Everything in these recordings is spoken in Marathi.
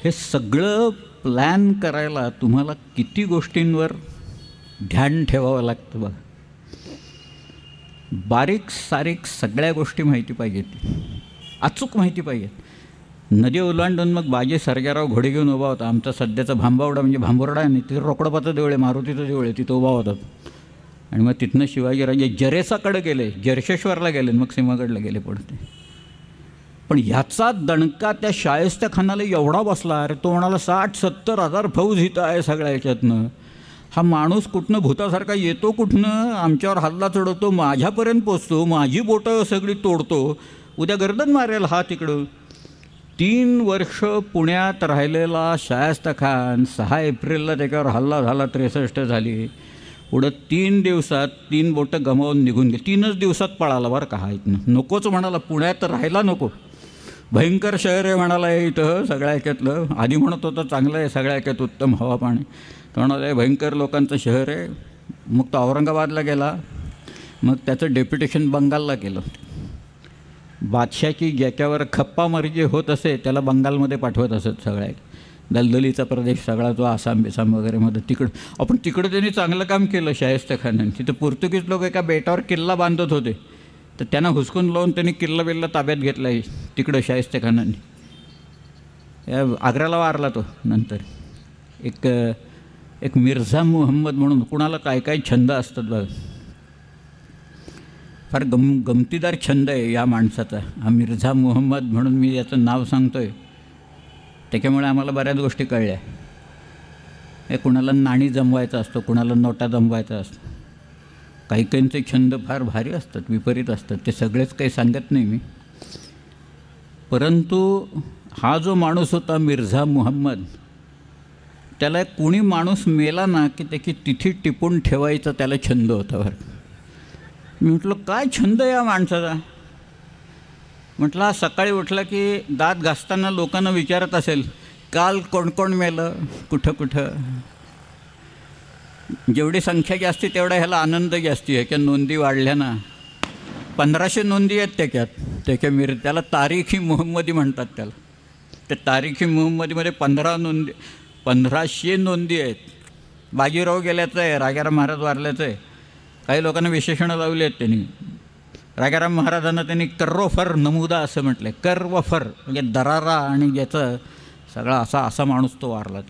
हे सगळं प्लॅन करायला तुम्हाला किती गोष्टींवर ध्यान ठेवावं लागतं बघा. बारीक सारीक सगळ्या गोष्टी माहिती पाहिजेत, अचूक माहिती पाहिजेत. नदी ओलांडून मग बाजी सर्जाराव घोडे घेऊन उभा होता. आमचा सध्याचा भांबावडा म्हणजे भांबोर्डा आहे, तिथे रोकडोबाचं देऊळ आहे, मारुतीचं देऊळ आहे, तिथं उभा होतात. आणि मग तिथनं शिवाजीराजे जरेसाकडे गेले, जरशेश्वरला गेले, मग सिंहगडला गेले पडते. पण ह्याचा दणका त्या शायस्तेखानाला एवढा बसला, अरे तो म्हणाला 60-70 हजार फौज इथं आहे सगळ्या ह्याच्यातनं, हा माणूस कुठनं भूतासारखा येतो, कुठनं आमच्यावर हल्ला चढवतो, माझ्यापर्यंत पोचतो, माझी बोटं सगळी तोडतो, उद्या गर्दन मारेल हा तिकडं. 3 वर्ष पुण्यात राहिलेला शायस्तेखान 6 एप्रिलला त्याच्यावर हल्ला झाला, 63 झाली. पुढं 3 दिवसात 3 बोटं गमावून निघून गेली. 3च दिवसात पळाला बरं का हा इथनं. नकोच म्हणाला, पुण्यात राहायला नको, भयंकर शहर आहे म्हणाला आहे इथं सगळ्या ह्याच्यातलं. आधी म्हणत होतं चांगलं आहे सगळ्या ह्याच्यात, उत्तम हवा पाणी, तर म्हणाला भयंकर लोकांचं शहर आहे. मग तो औरंगाबादला गेला, मग त्याचं डेप्युटेशन बंगालला केलं. बादशाची ज्याच्यावर खप्पामर्जी होत असे त्याला बंगालमध्ये पाठवत असत. सगळ्या दलदलीचा प्रदेश सगळा तो आसाम बिसाम वगैरेमध्ये तिकडं तिकडं त्यांनी चांगलं काम केलं शायस्तेखानाने. तिथं पोर्तुगीज लोक एका बेटावर किल्ला बांधत होते, तर त्यांना हुसकून लावून त्यांनी किल्ला बिल्ला ताब्यात घेतला आहे तिकडं शायस्तेखानाने. आग्र्याला वारला तो नंतर. एक मिर्झा मुहम्मद म्हणून, कुणाला काय काय छंद असतात बघा, फार गमतीदार छंद आहे या माणसाचा हा मिर्झा मुहम्मद म्हणून. मी याचं नाव सांगतो आहे त्याच्यामुळे आम्हाला बऱ्याच गोष्टी कळल्या. हे कुणाला नाणी जमवायचा असतो, कुणाला नोटा जमवायचा असतो. काही काहींचे छंद फार भारी असतात, विपरीत असतात, ते सगळेच काही सांगत नाही मी. परंतु हा जो माणूस होता मिर्झा मुहम्मद, त्याला कुणी माणूस मेला ना की त्याची तिथी टिपून ठेवायचा त्याला छंद होता बरं. मी म्हटलं काय छंद या माणसाचा. म्हटलं हा सकाळी उठला की दात घासताना लोकांना विचारत असेल काल कोण कोण मेलं, कुठं कुठं. जेवढी संख्या जास्ती तेवढा ह्याला आनंद जास्ती. ह्याच्या नोंदी वाढल्या ना, 1500 नोंदी आहेत त्याच्या त्याला तारीखी मुहम्मदी म्हणतात त्याला. त्या तारीखी मुहम्मदीमध्ये 1500 नोंदी आहेत. बाजीराव गेल्याचं आहे, राजाराम महाराज वारल्याचं आहे. काही लोकांना विशेषणं लावली आहेत त्यांनी. राजाराम महाराजांना त्यांनी कर्वफर नमुदा असं म्हटलं आहे. कर्वफर म्हणजे दरारा आणि ज्याचं सगळा असा माणूस तो वारला.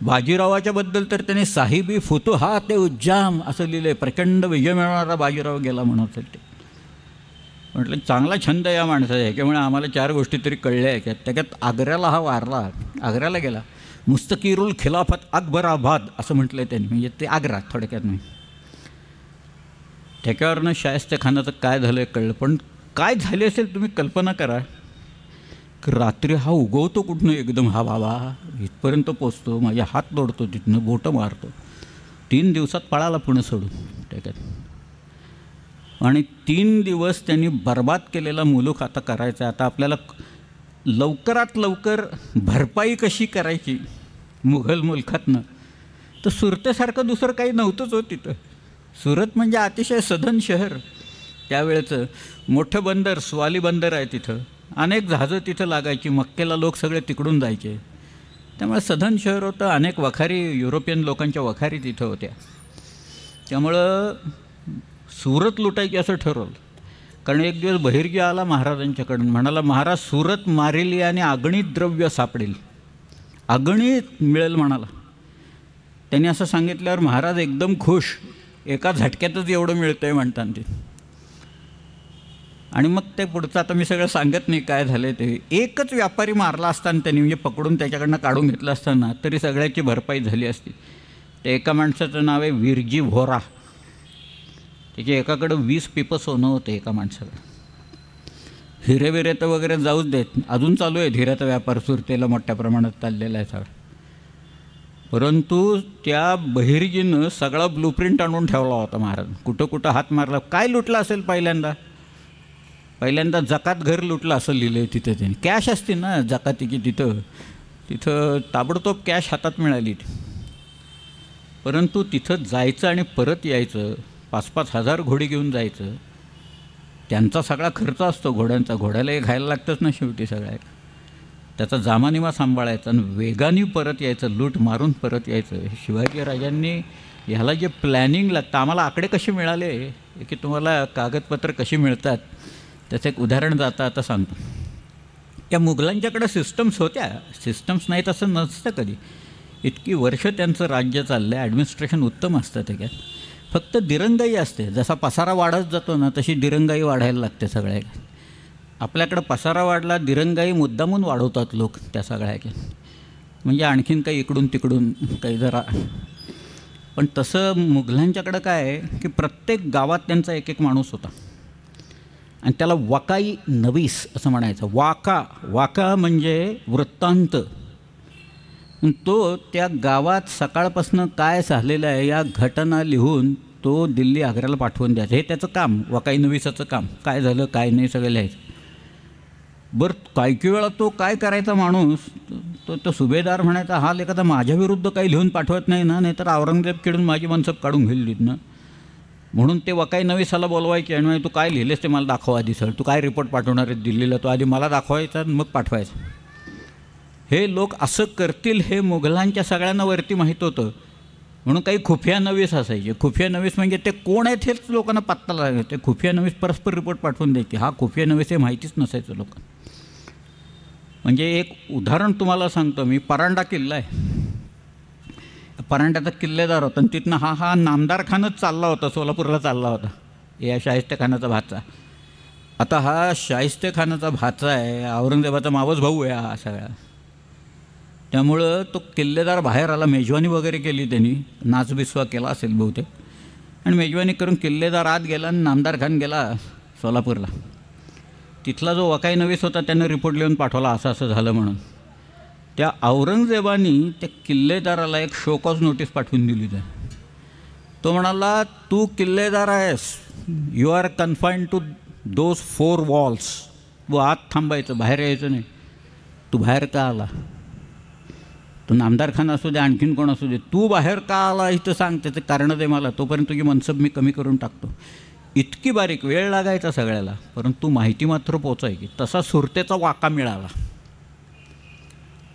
बाजीरावाच्याबद्दल तर त्यांनी साहिबी फुतुहात उज्जाम असं लिहिलं आहे. प्रचंड विजय मिळवणारा बाजीराव गेला म्हणत ते. म्हटलं चांगला छंद या माणसाचा. ह्याच्यामुळे आम्हाला 4 गोष्टी तरी कळल्या आहेत. त्याच्यात आग्र्याला हा वारला, आग्र्याला गेला. मुस्तकीरुल खिलाफत अकबराबाद असं म्हटलं आहे त्यांनी, म्हणजे ते आग्रा थोडक्यात नाही. त्याच्यावरनं शायस्तेखानाचं काय झालं आहे कळलं. पण काय झाले असेल तुम्ही कल्पना करा की रात्री हा उगवतो कुठनं एकदम, हा बाबा इथपर्यंत पोचतो, माझे हात तोडतो, तिथनं बोटं मारतो. 3 दिवसात पळाला पुणे सोडून त्याच्यात. आणि 3 दिवस त्यांनी बर्बाद केलेला मुलूक आता करायचा. आता आपल्याला लवकरात लवकर भरपाई कशी करायची मुघल मुलखातनं, तर सुरतेसारखं दुसरं काही नव्हतंच हो तिथं. सुरत म्हणजे अतिशय सधन शहर त्यावेळेचं. मोठं बंदर स्वाली बंदर आहे तिथं. अनेक जहाजं तिथं लागायची. मक्केला लोक सगळे तिकडून जायचे. त्यामुळे सधन शहर होतं. अनेक वखारी, युरोपियन लोकांच्या वखारी तिथं होत्या. त्यामुळं सुरत लुटायची असं ठरवलं. कारण एक दिवस बहिर्जी आला महाराजांच्याकडून, म्हणाला महाराज सुरत मारेली आणि अगणित द्रव्य सापडेल, अगणित मिळेल म्हणाला. त्यांनी असं सांगितल्यावर महाराज एकदम खुश. एका झटक्यातच एवढं मिळतं आहे म्हणतात ते. आणि मग ते पुढचं आता मी सगळं सांगत नाही काय झालं ते. एकच व्यापारी मारला असताना त्यांनी, म्हणजे पकडून त्याच्याकडनं काढून घेतलं असताना तरी सगळ्याची भरपाई झाली असती. त्या एका माणसाचं नाव आहे विरजी व्होरा. त्याच्या एकाकडं 20 पिपं सोनं होतं एका माणसाकडं. हिरे बिरे तर वगैरे जाऊच देत, अजून चालू आहे हिऱ्याचा व्यापार सुरतेला मोठ्या प्रमाणात चाललेला आहे सगळा. परंतु त्या बहिर्जीनं सगळा ब्लूप्रिंट आणून ठेवला होता महाराज. कुठं कुठं हात मारला. काय लुटलं असेल पहिल्यांदा जकात घर लुटलं असं लिहिलं आहे तिथं. त्यांनी कॅश असते ना जकातीची तिथं ताबडतोब कॅश हातात मिळाली. परंतु तिथं जायचं आणि परत यायचं, 5-5 हजार घोडी घेऊन जायचं, त्यांचा सगळा खर्च असतो घोड्यांचा. घोड्याला खायला लागतंच ना शेवटी सगळ्या. त्याचा जामानिमा सांभाळायचा आणि वेगाने परत यायचं, लूट मारून परत यायचं. शिवाजी राजांनी ह्याला जे प्लॅनिंग लागतं, आम्हाला आकडे कसे मिळाले की तुम्हाला कागदपत्र कशी मिळतात त्याचं एक उदाहरण जाता आता सांगतो. त्या मुघलांच्याकडे सिस्टम्स होत्या, सिस्टम्स नाहीत असं नसतं कधी. इतकी वर्ष त्यांचं राज्य चाललं आहे, ॲडमिनिस्ट्रेशन उत्तम असतं त्याच्यात. फक्त दिरंगाई असते, जसा पसारा वाढत जातो ना तशी दिरंगाई वाढायला लागते सगळ्या. आपल्याकडं पसारा वाढला, दिरंगाई मुद्दामून वाढवतात लोक त्या सगळ्या, म्हणजे आणखीन काही इकडून तिकडून काही जरा. पण तसं मुघलांच्याकडं काय आहे की प्रत्येक गावात त्यांचा एक एक माणूस होता आणि त्याला वाकाई नवीस असं म्हणायचं. वाका म्हणजे वृत्तांत. तो त्या गावात सकाळपासून काय झालेलं आहे या घटना लिहून तो दिल्ली आग्र्याला पाठवून द्यायचं. हे त्याचं काम, वाकाई नवीसाचं काम. काय झालं काय नाही सगळं लिहायचं. बरं काही वेळा तो काय करायचा माणूस, तो सुभेदार म्हणायचा, हा एखादा माझ्याविरुद्ध काही लिहून पाठवत नाही ना, नाहीतर औरंगजेब किडून माझी मनसब काढून घेईल ना. म्हणून ते वकाई नवीसाला बोलवायचे आणि तू काय लिहिलेस ते मला दाखवा आधी सर, तू काय रिपोर्ट पाठवणार आहे दिल्लीला, तो आधी मला दाखवायचा मग पाठवायचं. हे लोक असं करतील हे मुघलांच्या सगळ्यांना वरती माहीत होतं. म्हणून काही खुफिया नवीस असायचे. खुफिया नवीस म्हणजे ते कोण आहेत हेच लोकांना पत्ता लागायचं. ते खुफिया नवीस परस्पर रिपोर्ट पाठवून द्यायचे. हा खुफिया नवीस हे माहितीच नसायचं लोकांना. म्हणजे एक उदाहरण तुम्हाला सांगतो मी. परांडा किल्ला आहे, परांड्याचा किल्लेदार होता आणि तिथनं हा नामदार खानच चालला होता, सोलापूरला चालला होता, या शाहिस्ते खानाचा भाचा. आता हा शाहिस्ते खानाचा भाचा आहे, औरंगजेबाचा मावस भाऊ आहे हा सगळा. त्यामुळं तो किल्लेदार बाहेर आला, मेजवानी वगैरे केली त्यांनी, नाचबिस्वा केला असेल बहुतेक, आणि मेजवानी करून किल्लेदार आत गेला आणि नामदार खान गेला सोलापूरला. तिथला जो वकाई नवीस होता त्यानं रिपोर्ट लिहून पाठवला असं असं झालं म्हणून. त्या औरंगजेबानी त्या किल्लेदाराला एक शोकॉज नोटीस पाठवून दिली. तो म्हणाला, तू किल्लेदार आहेस, you are confined to those 4 walls. व आत थांबायचं, बाहेर यायचं नाही. तू बाहेर का आला? तू नामदार खान असू दे, आणखीन कोण असू दे, तू बाहेर का आला इथं सांग, त्याचं कारण दे मला, तोपर्यंत तुझी मनसब मी कमी करून टाकतो. इतकी बारीक, वेळ लागायचा सगळ्याला, परंतु माहिती मात्र पोचायची. तसा सुरतेचा वाका मिळाला.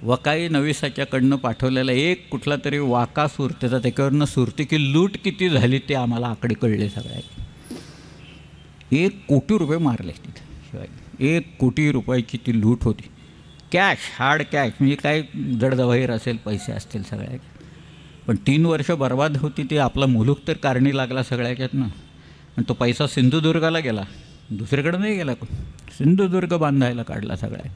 वकाई नवीसाच्याकडनं पाठवलेला एक कुठला तरी वाका सुरतेचा, त्याच्यावरनं सुरती की लूट किती झाली ते आम्हाला आकडे कळले सगळ्या. 1 कोटी रुपये मारले तिथे शिवाय. 1 कोटी रुपयाची ती लूट होती. कॅश, हार्ड कॅश, म्हणजे काय जडजवाहीर असेल, पैसे असतील सगळ्या. पण 3 वर्ष बर्बाद होती ती. आपला मुलूक तर कारणी लागला सगळ्याच्यातनं. आणि तो पैसा सिंधुदुर्गाला गेला, दुसरीकडे नाही गेला. सिंधुदुर्ग बांधायला काढला सगळ्या.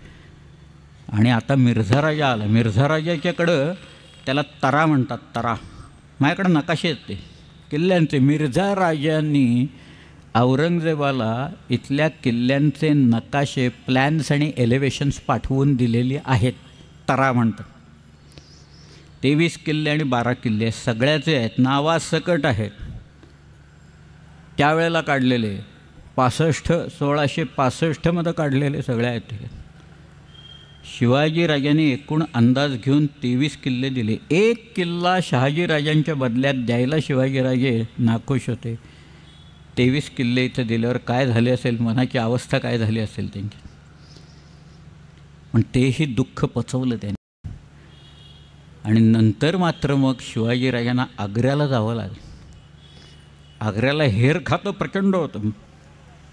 आणि आता मिर्झा राजा आला. मिर्झा राजाच्याकडं त्याला तरा म्हणतात, तरा. माझ्याकडं नकाशे आहेत ते किल्ल्यांचे. मिर्झा राजांनी औरंगजेबाला इथल्या किल्ल्यांचे नकाशे, प्लॅन्स आणि एलिव्हेशन्स पाठवून दिलेली आहेत. तरा म्हणतात. 23 किल्ले आणि 12 किल्ले सगळ्याचे आहेत, नावासकट आहेत. त्यावेळेला काढलेले 1665मध्ये काढलेले सगळे आहेत. शिवाजीराजांनी एकूण अंदाज घेऊन 23 किल्ले दिले. 1 किल्ला शहाजीराजांच्या बदल्यात द्यायला शिवाजीराजे नाखुश होते. 23 किल्ले इथं दिल्यावर काय झाले असेल, मनाची अवस्था काय झाली असेल त्यांची. पण तेही दुःख पचवलं त्यांनी. आणि नंतर मात्र मग शिवाजीराजांना आग्र्याला जावं लागलं. आग्र्याला हेर खातं प्रचंड होतं.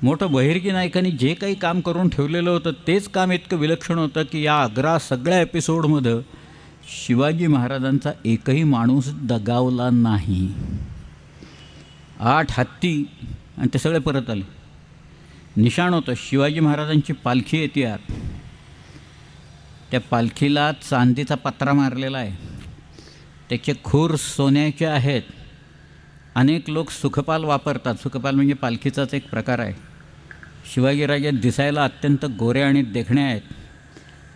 मोठं बहिर्जी नायकांनी जे काही काम करून ठेवलेलं होतं तेच काम इतकं विलक्षण होतं की या आग्रा सगळ्या एपिसोडमध्ये शिवाजी महाराजांचा एकही माणूस दगावला नाही. 8 हत्ती आणि ते सगळे परत आले. निशाण होतं. शिवाजी महाराजांची पालखी येते आत, त्या पालखीला चांदीचा पत्रा मारलेला आहे, त्याचे खूर सोन्याचे आहेत. अनेक लोक सुखपाल वापरतात. सुखपाल म्हणजे पालखीचाच एक प्रकार आहे. शिवाजीराजे दिसायला अत्यंत गोरे आणि देखणे आहेत.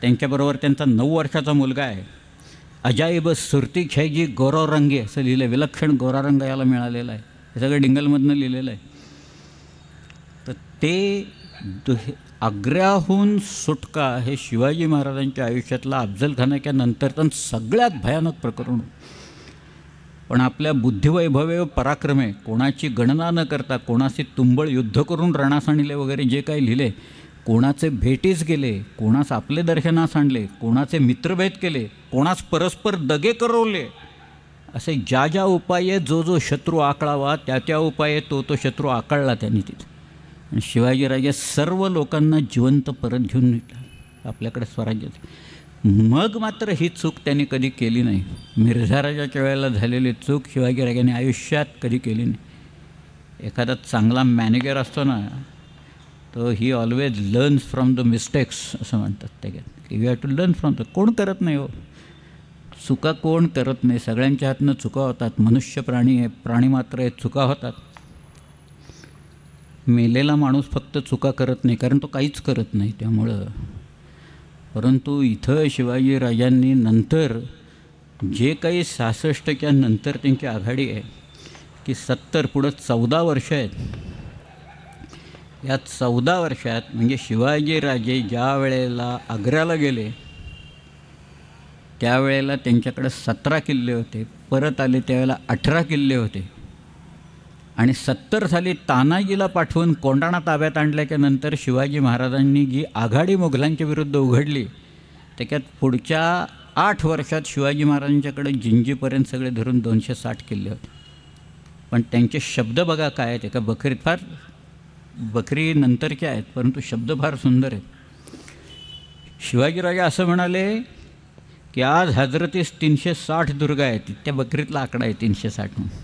त्यांच्याबरोबर त्यांचा 9 वर्षाचा मुलगा आहे. अजाईब सुरती खेजी गोरारंगी असं लिहिलं. विलक्षण गोरारंग याला मिळालेला आहे. हे सगळं डिंगलमधनं लिहिलेलं आहे. तर ते आग्र्याहून सुटका हे शिवाजी महाराजांच्या आयुष्यातला अफजलखानाच्या नंतरचं सगळ्यात भयानक प्रकरण. पण आपल्या बुद्धिवैभवे पराक्रमे, कोणाची गणना न करता, कोणाशी तुंबळ युद्ध करून रणासाणीले वगैरे जे काही लिहिले कोणाचे भेटीस गेले, कोणास आपले दर्शनास आणले, कोणाचे मित्रभेद केले, कोणास परस्पर दगे करवले, असे ज्या ज्या उपाये जो जो शत्रू आकळावा त्या त्या उपाये तो तो शत्रू आकळला त्यांनी तिथे. आणि शिवाजीराजे सर्व लोकांना जिवंत परत घेऊन निघाला आपल्याकडे स्वराज्यात. मग मात्र ही चूक त्यांनी कधी केली नाही. मिर्झाराजाच्या वेळेला झालेली चूक शिवाजीराजांनी आयुष्यात कधी केली नाही. एखादा चांगला मॅनेजर असतो ना, तो ही always learns from the mistakes असं म्हणतात त्याच्यात, की you have to learn from the. कोण करत नाही हो चुका, कोण करत नाही. सगळ्यांच्या हातनं चुका होतात. मनुष्य प्राणी आहे, प्राणी मात्र आहे, चुका होतात. मेलेला माणूस फक्त चुका करत नाही, कारण तो काहीच करत नाही त्यामुळं. परंतु इथं शिवाजीराजांनी नंतर जे काही 66च्या नंतर त्यांची आघाडी आहे की 70 पुढं 14 वर्ष आहेत. या 14 वर्षात म्हणजे शिवाजीराजे ज्या वेळेला आग्र्याला गेले त्यावेळेला त्यांच्याकडे 17 किल्ले होते, परत आले त्यावेळेला 18 किल्ले होते. आणि 70 साली तानाजीला पाठवून कोंढाणा ताब्यात आणल्याच्या नंतर शिवाजी महाराजांनी जी आघाडी मुघलांच्या विरुद्ध उघडली त्याच्यात पुढच्या 8 वर्षात शिवाजी महाराजांच्याकडे जिंजीपर्यंत सगळे धरून 260 किल्ले होते. पण त्यांचे शब्द बघा काय आहेत. एका बकरीत फार बकरी नंतरच्या आहेत परंतु शब्द फार सुंदर आहेत. शिवाजीराजे असं म्हणाले की आज हजरतीस 360 दुर्ग आहेत. त्या बकरीतला आकडा आहे 360 म्हणून.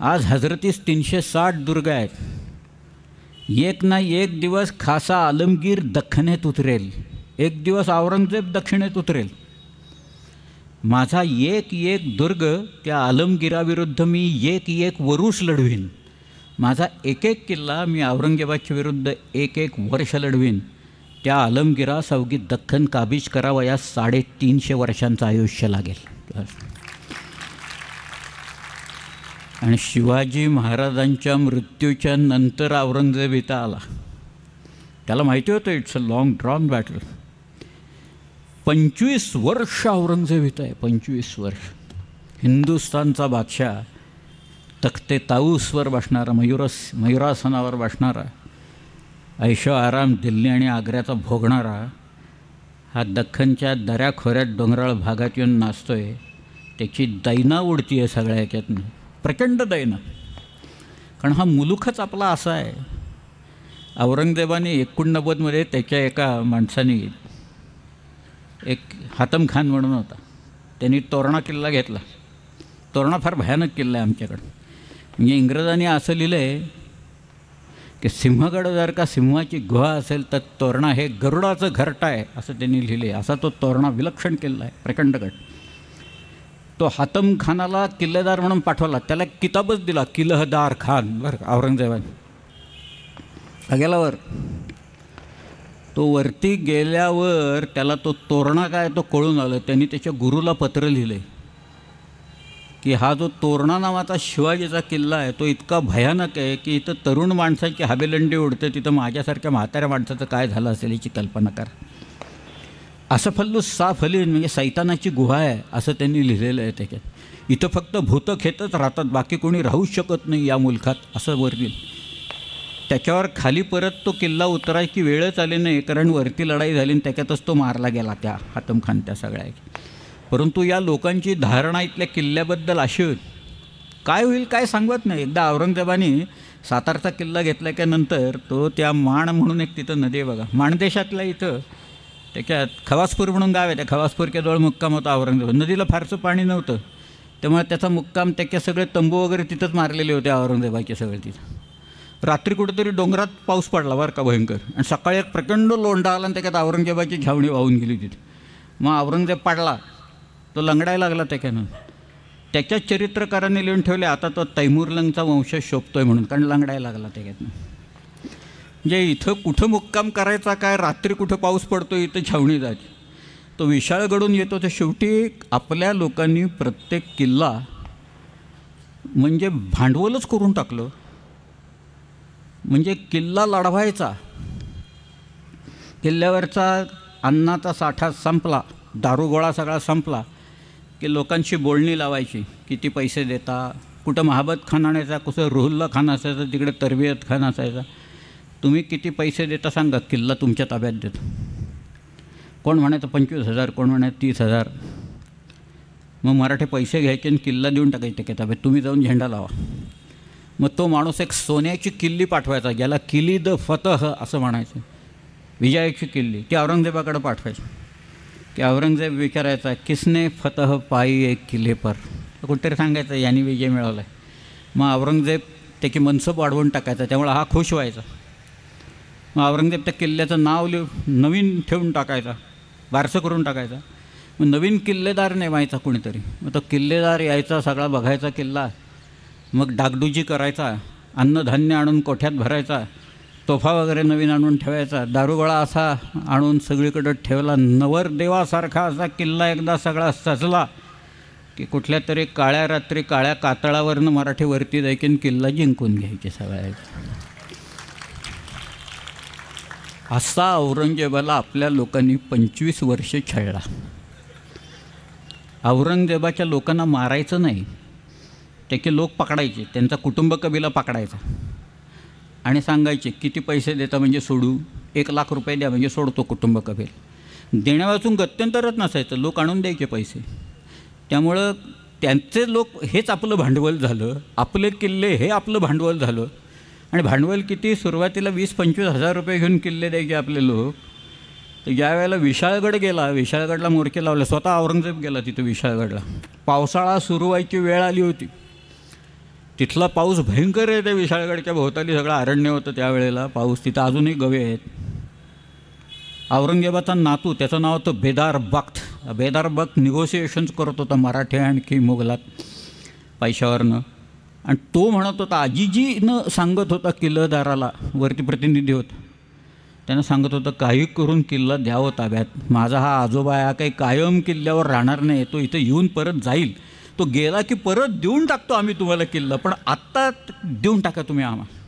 आज हजरतीस 360 दुर्ग आहेत. एक ना एक दिवस खासा आलमगीर दख्खनेत उतरेल, एक दिवस औरंगजेब दक्षिणेत उतरेल. माझा एक एक दुर्ग त्या आलमगिराविरुद्ध मी एक एक वरुष लढवीन. माझा एक एक किल्ला मी औरंगजेबाच्या विरुद्ध एक एक वर्ष लढवीन. त्या आलमगिरास अवघी दख्खन काबीज करावयास 350 वर्षांचं आयुष्य लागेल. आणि शिवाजी महाराजांच्या मृत्यूच्या नंतर औरंगजेब इथं आला. त्याला माहिती होतं it's a long drawn battle. 25 वर्ष औरंगजेब इथं आहे. 25 वर्ष हिंदुस्थानचा बादशाह, तख्ते ताऊसवर बसणारा, मयुरासनावर बसणारा, ऐशो आराम दिल्ली आणि आग्र्याचा भोगणारा, हा दख्खनच्या दऱ्याखोऱ्यात डोंगराळ भागात येऊन नाचतोय. त्याची दैना उडती आहे सगळ्या ह्याच्यातनं, प्रचंड दैना. कारण हा मुलूखच आपला असा आहे. औरंगजेबाने 89मध्ये त्याच्या एका माणसाने, एक हातम खान म्हणून होता, त्यांनी तोरणा किल्ला घेतला. तोरणा फार भयानक किल्ला आहे आमच्याकडं. म्हणजे इंग्रजांनी असं लिहिलं आहे की सिंहगड जर का सिंहाची गुहा असेल तर तोरणा हे गरुडाचं घरटं आहे असं त्यांनी लिहिले. असा तो तोरणा विलक्षण किल्ला आहे, प्रचंडगड. तो हातम खानाला किल्लेदार म्हणून पाठवला. त्याला किताबच दिला, किलहदार खान, बरं औरंगजेबाने. गेल्यावर तो वरती गेल्यावर त्याला तो तोरणा काय तो कळून आलं. त्यांनी त्याच्या गुरुला पत्र लिहिले की हा जो तोरणा नावाचा शिवाजीचा किल्ला आहे तो इतका भयानक आहे की इथं तरुण माणसाची हाबेलंडी उडते, तिथं माझ्यासारख्या म्हाताऱ्या माणसाचं काय झालं असेल याची कल्पना करा. असं फल्लू साफ हलीन म्हणजे सैतानाची गुहा आहे असं त्यांनी लिहिलेलं आहे त्याच्यात. इथं फक्त भूतखेतच राहतात, बाकी कोणी राहूच शकत नाही या मुलखात, असं वरती. त्याच्यावर खाली परत तो किल्ला उतरायची वेळच आली नाही, कारण वरती लढाई झाली आणि त्याच्यातच तो मारला गेला त्या हातम खान त्या सगळ्या. परंतु या लोकांची धारणा इथल्या किल्ल्याबद्दल अशी होती, काय होईल काय सांगत नाही. एकदा औरंगजेबाने सातारचा किल्ला घेतल्याच्यानंतर तो त्या माण म्हणून एक तिथं नदी आहे बघा, माणदेशातल्या इथं त्याच्यात खवासपूर म्हणून गाव आहे. त्या खवासपूरच्या जवळ मुक्काम होता औरंगजेब. नदीला फारसं पाणी नव्हतं त्यामुळे त्याचा मुक्काम, त्याचे सगळे तंबू वगैरे तिथंच मारलेले होते औरंगजेबाचे सगळे तिथं. रात्री कुठेतरी डोंगरात पाऊस पडला बरं का भयंकर, आणि सकाळी एक प्रचंड लोंढा आला आणि त्याच्यात औरंगजेबाची छावणी वाहून गेली तिथे. मग औरंगजेब पडला, तो लंगडायला लागला त्याच्यानं. त्याच्याच चरित्रकारांनी लिहून ठेवले आता तो तैमूरलंगचा वंश शोभतोय म्हणून, कारण लंगडायला लागला त्याच्यातनं. म्हणजे इथं कुठं मुक्काम करायचा काय, रात्री कुठं पाऊस पडतो इथं छावणी जायची. तो विशाळ घडून येतो. तर शेवटी आपल्या लोकांनी प्रत्येक किल्ला म्हणजे भांडवलच करून टाकलं. म्हणजे किल्ला लढवायचा, किल्ल्यावरचा अन्नाचा साठा संपला, दारूगोळा सगळा संपला की लोकांशी बोलणी लावायची, किती पैसे देता, कुठं महाबत खान आणायचा, कुठं रुहुल्ला खान असायचा, तिकडे तरबियत खान असायचा. तुम्ही किती पैसे देता सांगा, किल्ला तुमच्या ताब्यात देतो. कोण म्हणायचं 25,000, कोण म्हणायचं 30,000. मग मराठे पैसे घ्यायचे आणि किल्ला देऊन टाकायचे त्या ताब्यात, तुम्ही जाऊन झेंडा लावा. मग तो माणूस एक सोन्याची किल्ली पाठवायचा, ज्याला किली द फतह असं म्हणायचं, विजयाची किल्ली, ती औरंगजेबाकडे पाठवायची. की औरंगजेब विचारायचा, किसने फतह पाई एक किल्ले पर, कुठेतरी सांगायचं यांनी विजय मिळवला आहे. मग औरंगजेब त्याची मनसब वाढवून टाकायचा, त्यामुळे हा खुश व्हायचा. मग औरंगजेब त्या किल्ल्याचं नाव नवीन ठेवून टाकायचा, बारसं करून टाकायचा. मग नवीन किल्लेदार नेमायचा कोणीतरी. मग तो किल्लेदार यायचा, सगळा बघायचा किल्ला, मग डागडुजी करायचा, अन्नधान्य आणून कोठ्यात भरायचा, तोफा वगैरे नवीन आणून ठेवायचा, दारुगोळा असा आणून सगळीकडं ठेवला. नवरदेवासारखा असा किल्ला एकदा सगळा सजला की कुठल्या तरी काळ्या रात्री काळ्या कातळावरनं मराठी वरती जायचे आणि किल्ला जिंकून घ्यायचे सगळ्याचा. असा औरंगजेबाला आपल्या लोकांनी 25 वर्षे छळला. औरंगजेबाच्या लोकांना मारायचं नाही, त्याचे लोक पकडायचे, त्यांचा कुटुंब कबिला पकडायचा आणि सांगायचे किती पैसे देता म्हणजे सोडू, 1,00,000 रुपये द्या म्हणजे सोडतो कुटुंब कबील. देण्यावाचून गत्यंतरच नसायचं, लोक आणून द्यायचे पैसे. त्यामुळं त्यांचे लोक हेच आपलं भांडवल झालं, आपले किल्ले हे आपलं भांडवल झालं. आणि भांडवल किती, सुरुवातीला 20-25 हजार रुपये घेऊन किल्ले द्यायचे आपले लोक. तर ज्या वेळेला विशाळगड गेला, विशाळगडला मोर्चे लावले, स्वतः औरंगजेब गेला तिथं विशाळगडला. पावसाळा सुरू व्हायची वेळ आली होती, तिथला पाऊस भयंकर आहे. त्या विशाळगडच्या भोवताली सगळं अरण्य होतं त्यावेळेला, पाऊस तिथं अजूनही गवे आहेत. औरंगजेबाचा नातू, त्याचं नाव होतं बेदार बख्त. बेदार बख्त निगोसिएशन्स करत होता मराठे आणखी मुघलात पैशावरनं. आणि तो म्हणत होता, आजीजीनं सांगत होता किल्लेदाराला, वरती प्रतिनिधी होता, त्यानं सांगत होतं काही करून किल्ला द्यावं ताब्यात. माझा हा आजोबा हा काही कायम किल्ल्यावर राहणार नाही, तो इथं येऊन परत जाईल, तो गेला की परत देऊन टाकतो आम्ही तुम्हाला किल्ला, पण आत्ता देऊन टाका तुम्ही आम्हाला.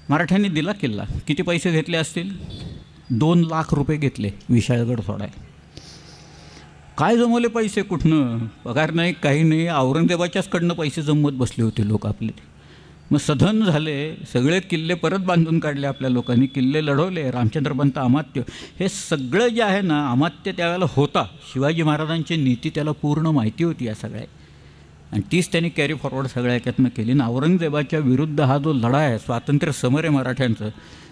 मराठ्यांनी दिला किल्ला. किती पैसे घेतले असतील, 2,00,000 रुपये घेतले विशाळगड सोडायला. काय जमवले पैसे, कुठनं पगार नाही काही नाही, औरंगजेबाच्याचकडनं पैसे जमवत बसले होते लोक आपले. मग सधन झाले, सगळे किल्ले परत बांधून काढले आपल्या लोकांनी, किल्ले लढवले. रामचंद्रपंत अमात्य हे सगळं जे आहे ना, अमात्य त्यावेळेला होता. शिवाजी महाराजांची नीती त्याला पूर्ण माहिती होती या सगळ्या, आणि तीच त्यांनी कॅरी फॉरवर्ड सगळ्या याच्यातनं केली. आणि औरंगजेबाच्या विरुद्ध हा जो लढा आहे, स्वातंत्र्य समर आहे मराठ्यांचं,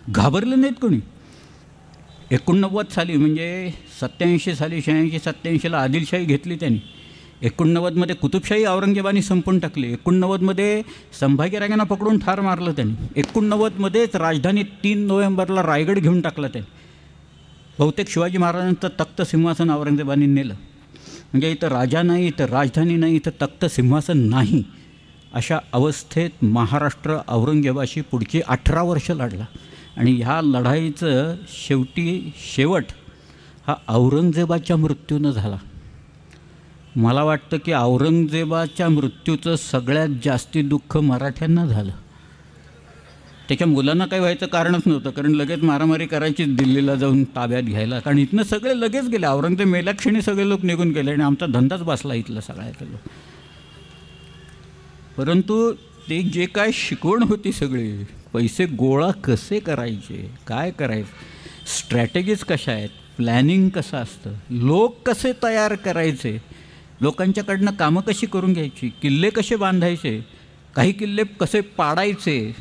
घाबरले नाहीत कोणी. 89 साली म्हणजे 87 साली, 86-87ला आदिलशाही घेतली त्यांनी. 89मध्ये कुतुबशाही औरंगजेबाने संपून टाकली. 89मध्ये संभाजीराजांना पकडून ठार मारलं त्यांनी. 89मध्येच राजधानी 3 नोव्हेंबरला रायगड घेऊन टाकला त्यांनी. बहुतेक शिवाजी महाराजांचं तख्त सिंहासन औरंगजेबाने नेलं. म्हणजे इथं राजा नाही, इथं राजधानी नाही, इथं तख्त सिंहासन नाही, अशा अवस्थेत महाराष्ट्र औरंगजेबाशी पुढची 18 वर्ष लढला. आणि ह्या लढाईचं शेवट हा औरंगजेबाच्या मृत्यूनं झाला. मला वाटतं की औरंगजेबाच्या मृत्यूचं सगळ्यात जास्ती दुःख मराठ्यांना झालं. त्याच्या मुलांना काही व्हायचं कारणच नव्हतं, कारण लगेच मारामारी करायची दिल्लीला जाऊन ताब्यात घ्यायला, कारण इथनं सगळे लगेच गेले. औरंगजेब मेल्याक्षणी सगळे लोक निघून गेले आणि आमचा धंदाच बसला इथला सगळ्याचा लोक. परंतु ते जे काय शिकवण होती सगळी, पैसे गोळा कसे करायचे, काय करायचं, स्ट्रॅटेजीज कशा आहेत, प्लॅनिंग कसं असतं, लोक कसे तयार करायचे, लोकांच्याकडनं कामं कशी करून घ्यायची, किल्ले कसे बांधायचे, काही किल्ले कसे पाडायचे,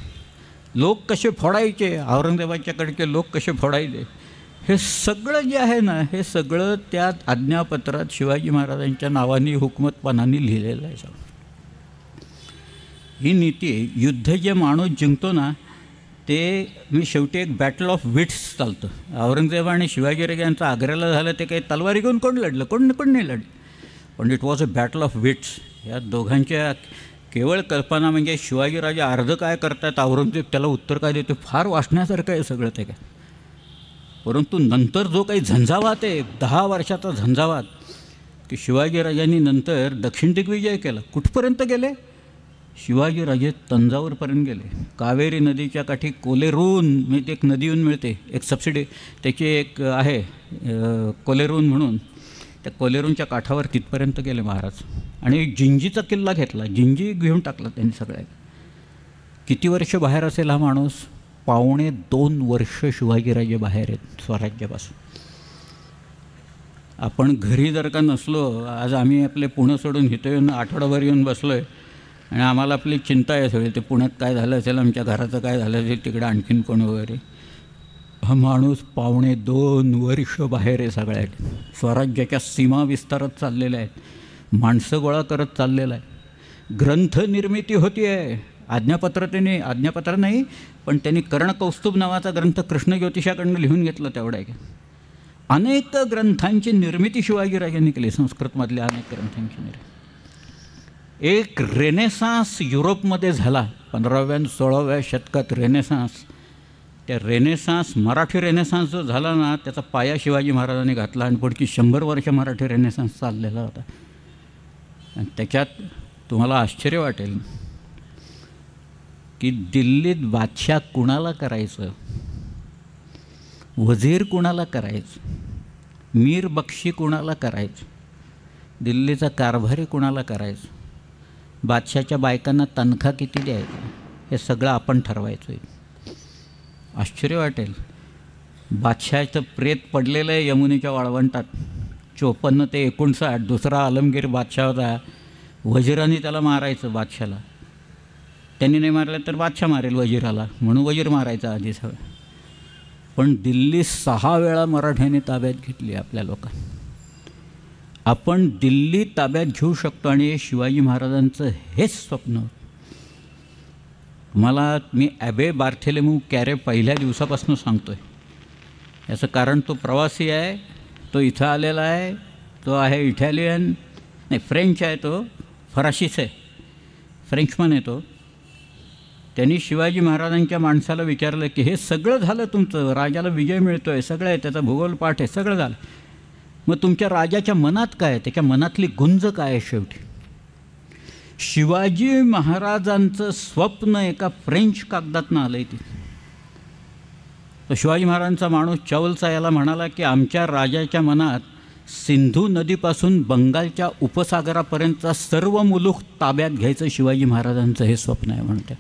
लोक कसे फोडायचे, औरंगजेबाच्याकडचे लोक कसे फोडायचे, हे सगळं जे आहे ना, हे सगळं त्या आज्ञापत्रात शिवाजी महाराजांच्या नावाने हुकमतपणाने लिहिलेलं आहे. सगळं ही नीती आहे. युद्ध जे माणूस जिंकतो ना, ते मी शेवटी एक बॅटल ऑफ विट्स चालतं. औरंगजेब आणि शिवाजीराजे यांचं आग्र्याला झालं, ते काही तलवारी घेऊन कोण लढलं, कोण नाही लढलं, पण it was a battle of wits. या दोघांच्या केवळ कल्पना म्हणजे शिवाजीराजे अर्ध काय करतात, औरंगजेब त्याला उत्तर काय देतो, फार वाचण्यासारखं आहे सगळं ते काय. परंतु नंतर जो काही झंझावात आहे, 10 वर्षाचा झंझावात, की शिवाजीराजांनी नंतर दक्षिण दिग्विजय केला. कुठपर्यंत गेले, शिवाजीराजे तंजावरपर्यंत गेले. कावेरी नदीच्या काठी कोलेरून, म्हणजे एक नदी येऊन मिळते, एक सबसिडी त्याची एक आहे कोलेरून म्हणून, त्या कोलेरूनच्या काठावर तिथपर्यंत गेले महाराज. आणि जिंजीचा किल्ला घेतला, जिंजी घेऊन टाकला त्यांनी सगळ्या. किती वर्ष बाहेर असेल हा माणूस, 2.25 वर्ष शिवाजीराजे बाहेर आहेत स्वराज्यापासून. आपण घरी जर का नसलो, आज आम्ही आपले पुणं सोडून इथं येऊन आठवडाभर येऊन बसलो आहे आणि आम्हाला आपली चिंता आहे सगळी, ते पुण्यात काय झालं असेल, आमच्या घराचं काय झालं असेल, तिकडे आणखीन कोण वगैरे. हा माणूस 2.25 वर्ष बाहेर आहे सगळ्यात. स्वराज्याच्या सीमा विस्तारत चाललेल्या आहेत, माणसं गोळा करत चाललेलं आहे, ग्रंथनिर्मिती होती आहे. आज्ञापत्र नाही, पण त्यांनी कर्णकौस्तुभ नावाचा ग्रंथ कृष्ण ज्योतिषाकडनं लिहून घेतला तेवढा आहे. अनेक ग्रंथांची निर्मिती शिवाजीराजांनी केली, संस्कृतमधल्या अनेक ग्रंथांची निर्मिती. एक रेनेसान्स युरोपमध्ये झाला 15व्या आणि 16व्या शतकात. रेनेसान्स, त्या रेनेसान्स, मराठी रेनेसान्स जो झाला ना, त्याचा पाया शिवाजी महाराजांनी घातला आणि पुढची 100 वर्ष मराठी रेनेसान्स चाललेला होता. आणि त्याच्यात तुम्हाला आश्चर्य वाटेल की दिल्लीत बादशाह कुणाला करायचं, वजीर कुणाला करायचं, मीर बक्षी कुणाला करायचं, दिल्लीचा कारभारी कुणाला करायचं, बादशाहच्या बायकांना तनखा किती द्यायचा, हे सगळं आपण ठरवायचं. आश्चर्य वाटेल, बादशाहाचं प्रेत पडलेलं आहे यमुनेच्या वाळवंटात. 54 ते 59 दुसरा आलमगीर बादशाह होता. वजीरांनी त्याला मारायचं बादशाला. त्यांनी नाही मारलं तर बादशाह मारेल वजीराला, म्हणून वजीर मारायचा आधी सगळं. पण दिल्ली 6 वेळा मराठ्यांनी ताब्यात घेतली आपल्या लोकांनी. आपण दिल्ली ताब्यात घेऊ शकतो आणि हे शिवाजी महाराजांचं हेच स्वप्न होतं. मी ॲबे बार्थेलेमू कॅरे पहिल्या दिवसापासून सांगतो आहे. याचं कारण तो प्रवासी आहे, तो इथं आलेला आहे, तो आहे इटालियन नाही फ्रेंच आहे, तो फराशीच आहे, फ्रेंचमन आहे तो. त्यांनी शिवाजी महाराजांच्या माणसाला विचारलं की हे सगळं झालं तुमचं, राजाला विजय मिळतो आहे, सगळं आहे, त्याचा भूगोल पाठ आहे, सगळं झालं, मग तुमच्या राजाच्या मनात काय आहे, त्याच्या मनातली गुंज काय आहे? शेवटी शिवाजी महाराजांचं स्वप्न एका फ्रेंच कागदातनं आलं आहे तिथे. तर शिवाजी महाराजांचा माणूस चवलचा याला म्हणाला की आमच्या राजाच्या मनात सिंधू नदीपासून बंगालच्या उपसागरापर्यंतचा सर्व मुलूख ताब्यात घ्यायचं शिवाजी महाराजांचं हे स्वप्न आहे म्हणते.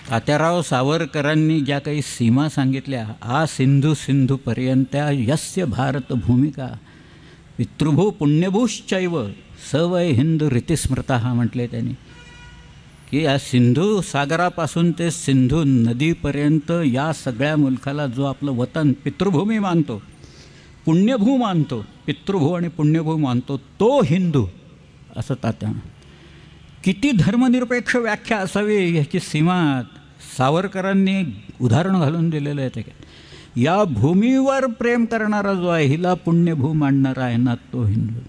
तात्याराव सावरकरांनी ज्या काही सीमा सांगितल्या, आ सिंधूपर्यंत्या यस्य भारत भूमिका पितृभू पुण्यभूश्चैव सवय हिंदू रीतिस्मृता म्हटले त्यांनी, की या सिंधू सागरापासून ते सिंधू नदीपर्यंत या सगळ्या मुलखाला जो आपलं वतन पितृभूमी मानतो, पुण्यभू मानतो, पितृभू आणि पुण्यभू मानतो, तो हिंदू, असं तात्या. किती धर्मनिरपेक्ष व्याख्या असावी ह्याची सीमा सावरकरांनी उदाहरण घालून दिलेलं आहे. ते या भूमीवर प्रेम करणारा जो आहे, हिला पुण्यभू मानणारा आहे ना, तो हिंदू.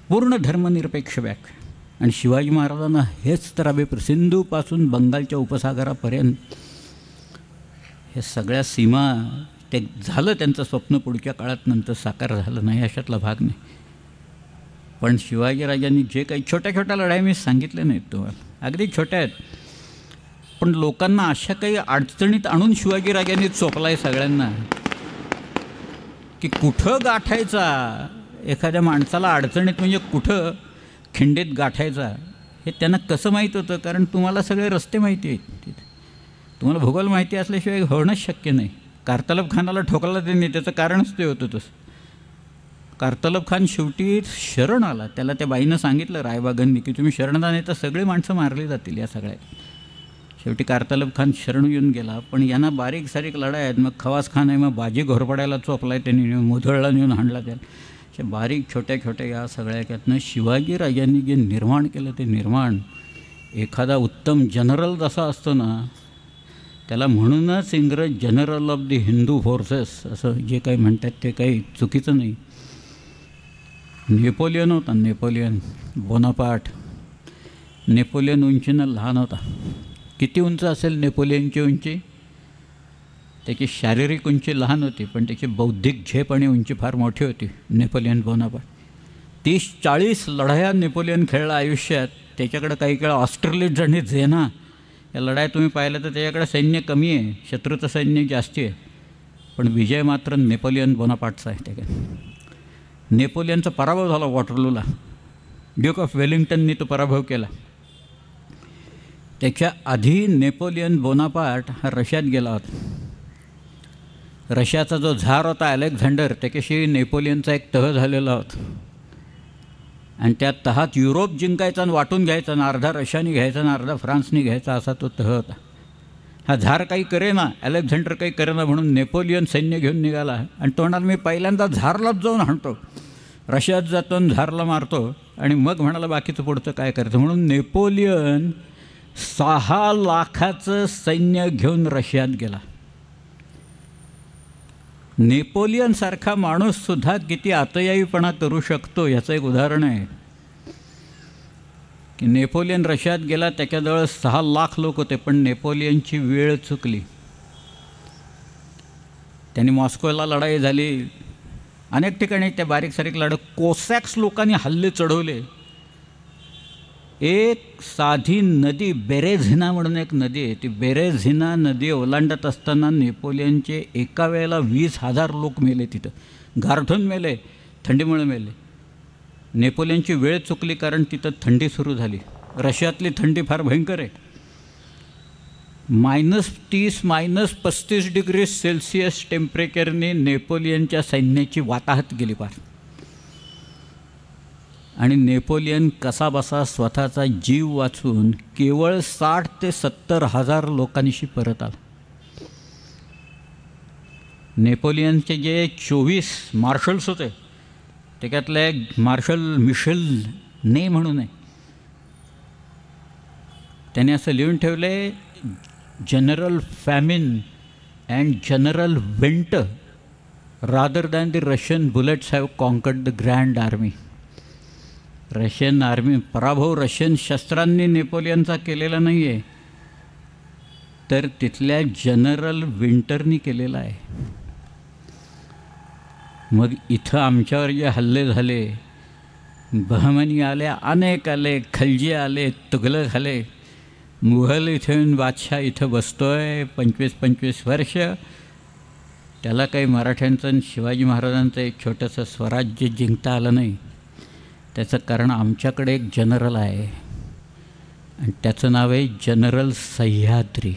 पूर्ण धर्मनिरपेक्ष व्याख्या. आणि शिवाजी महाराजांना हेच तर सिंधूपासून बंगालच्या उपसागरापर्यंत हे सगळ्या सीमा, ते झालं त्यांचं स्वप्न पुढच्या काळात नंतर साकार झालं नाही, अशातला भाग नाही. पण शिवाजीराजांनी जे काही छोट्या छोट्या लढाई मी सांगितल्या नाहीत तुम्हाला, अगदी छोट्या आहेत, पण लोकांना अशा काही अडचणीत आणून शिवाजीराजांनी चोपला आहे सगळ्यांना, की कुठं गाठायचा एखाद्या माणसाला अडचणीत, म्हणजे कुठं खिंडीत गाठायचा हे त्यांना कसं माहीत होतं. कारण तुम्हाला सगळे रस्ते माहिती आहेत तिथे, तुम्हाला भूगोल माहिती असल्याशिवाय होणंच शक्य नाही. कारतलब खानाला ठोकला त्यांनी, त्याचं कारणच ते होतं तसं. कारतलब खान शेवटी शरण आला, त्याला त्या बाईनं सांगितलं रायबागांनी की तुम्ही शरण नाही तर सगळी माणसं मारली जातील या सगळ्या. शेवटी कारतलब खान शरण येऊन गेला. पण यांना बारीक सारीक लढाई आहेत. मग खवास खान आहे, मग बाजी घोरपड्याला चोपला आहे त्यांनी, मुधळला नेऊन हाणला त्याला. अशा बारीक छोट्या छोट्या या सगळ्या त्यातनं शिवाजीराजांनी जे निर्माण केलं ते निर्माण, एखादा उत्तम जनरल जसा असतो ना, त्याला म्हणूनच इंग्रज general of the Hindu forces असं जे काही म्हणतात ते काही चुकीचं नाही. नेपोलियन होता, नेपोलियन बोनापार्ट. नेपोलियन उंचीनं लहान होता. किती उंच असेल नेपोलियनची उंची? त्याची शारीरिक उंची लहान होती, पण त्याची बौद्धिक झेप आणि उंची फार मोठी होती नेपोलियन बोनापार्ट. 30-40 लढाया नेपोलियन खेळला आयुष्यात. त्याच्याकडे काही काळ ऑस्ट्रेलियात आणि झेना या लढाया तुम्ही पाहिलं तर त्याच्याकडे सैन्य कमी आहे, शत्रूचं सैन्य जास्ती आहे, पण विजय मात्र नेपोलियन बोनापार्टचा आहे. त्याकडे नेपोलियनचा पराभव झाला वॉटरलूला. ड्यूक ऑफ वेलिंग्टननी तो पराभव केला. त्याच्या आधी नेपोलियन बोनापार्ट हा रशियात गेला होता. रशियाचा जो झार होता अलेक्झांडर, त्याच्याशी नेपोलियनचा एक तह झालेला होता आणि त्या तहात युरोप जिंकायचा आणि वाटून घ्यायचा आणि अर्धा रशियाने घ्यायचा आणि अर्धा फ्रान्सने घ्यायचा, असा तो तह होता. हा झार काही करेना, अलेक्झांडर काही करेना म्हणून नेपोलियन सैन्य घेऊन निघाला आणि तो म्हणाला मी पहिल्यांदा झारलाच जाऊन हाणतो, रशियात जातो आणि झारला मारतो आणि मग म्हणाला बाकीचं पुढचं काय करायचं. म्हणून नेपोलियन 6 लाखाचं सैन्य घेऊन रशियात गेला. नेपोलियनसारखा माणूससुद्धा किती आतयाईपणा करू शकतो याचं एक उदाहरण आहे की नेपोलियन रशियात गेला, त्याच्याजवळ 6 लाख लोक होते, पण नेपोलियनची वेळ चुकली. त्यांनी मॉस्कोला लढाई झाली, अनेक ठिकाणी त्या बारीक सारीक लढत, कोसॅक्स लोकांनी हल्ले चढवले. एक साधी नदी बेरेझिना म्हणून एक नदी आहे, ती बेरेझिना नदी ओलांडत असताना नेपोलियनचे एका वेळेला 20,000 लोक मेले, तिथं गारठून मेले, थंडीमुळे मेले. नेपोलियनची वेळ चुकली कारण तिथं थंडी सुरू झाली. रशियातली थंडी फार भयंकर आहे, -30 -35 डिग्री सेल्सिअस टेम्परेचरने नेपोलियनच्या सैन्याची वाताहत गेली पार. आणि नेपोलियन कसाबसा स्वतःचा जीव वाचून केवळ 60 ते 70 हजार लोकांशी परत आला. नेपोलियनचे जे 24 मार्शल्स होते, त्याच्यातले एक मार्शल मिशेल ने म्हणून आहे, त्याने असं लिहून ठेवले, general famine and general winter rather than the Russian bullets have conquered the Grand Army. Russian army पराभव रशियन शस्त्रांनी नेपोलियनचा केलेला नाही आहे, तर तिथल्या जनरल विंटरनी केलेला आहे. मग इथं आमच्यावर जे हल्ले झाले, बहमनी आले, अनेक आले, खलजी आले, तुघलक आले, मुघल इथून बादशाह इथं बसतोय 25-25 वर्ष. त्याला काही मराठ्यांचं आणि शिवाजी महाराजांचं एक छोटंसं स्वराज्य जिंकता आलं नाही. त्याचं कारण आमच्याकडे एक जनरल आहे आणि त्याचं नाव आहे जनरल सह्याद्री.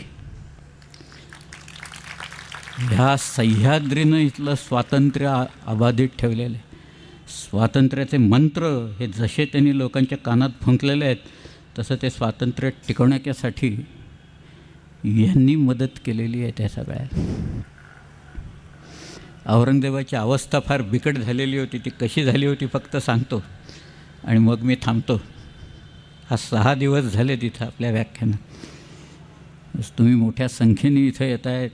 ह्या सह्याद्रीनं इथलं स्वातंत्र्य अबाधित ठेवलेलं आहे. स्वातंत्र्याचे मंत्र हे जसे त्यांनी लोकांच्या कानात फुंकलेले आहेत, तसं ते स्वातंत्र्य टिकवण्यासाठी यांनी मदत केलेली आहे. त्या सगळ्या औरंगजेबाची अवस्था फार बिकट झालेली होती. ती कशी झाली होती फक्त सांगतो आणि मग मी थांबतो. हा 6 दिवस झाले तिथं आपल्या व्याख्यानात. तुम्ही मोठ्या संख्येने इथं येत आहेत.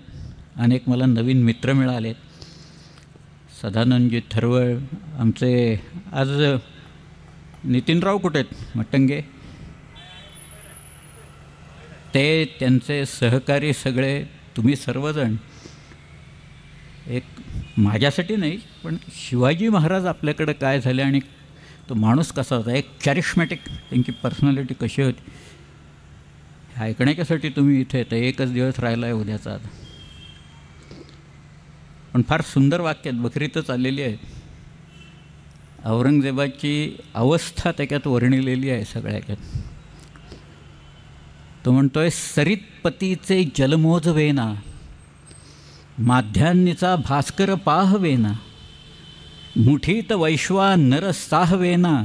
अनेक मला नवीन मित्र मिळाले. सदानंदजी थरवळ, आमचे आज नितीनराव कुठे आहेत मटंगे, ते त्यांचे सहकारी सगळे, तुम्ही सर्वजण. एक माझ्यासाठी नाही, पण शिवाजी महाराज आपल्याकडे काय झाले आणि तो माणूस कसा होता, एक कॅरिश्मॅटिक त्यांची पर्सनॅलिटी कशी होती, हे ऐकण्याच्यासाठी तुम्ही इथे येतं. एकच दिवस राहिला आहे उद्याचा. आता पण फार सुंदर वाक्यात बकरीतच आलेली आहे. औरंगजेबाची अवस्था त्याच्यात वर्णिलेली आहे सगळ्याच्यात. तो म्हणतोय, सरितपतीचे जलमोजवेना, माध्यान्नीचा भास्कर पाहवेना, मुठीत वैश्वा नर साहवेना,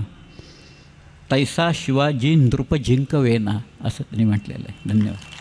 तैसा शिवाजी नृप जिंकवेना, असं त्यांनी म्हटलेलं आहे. धन्यवाद.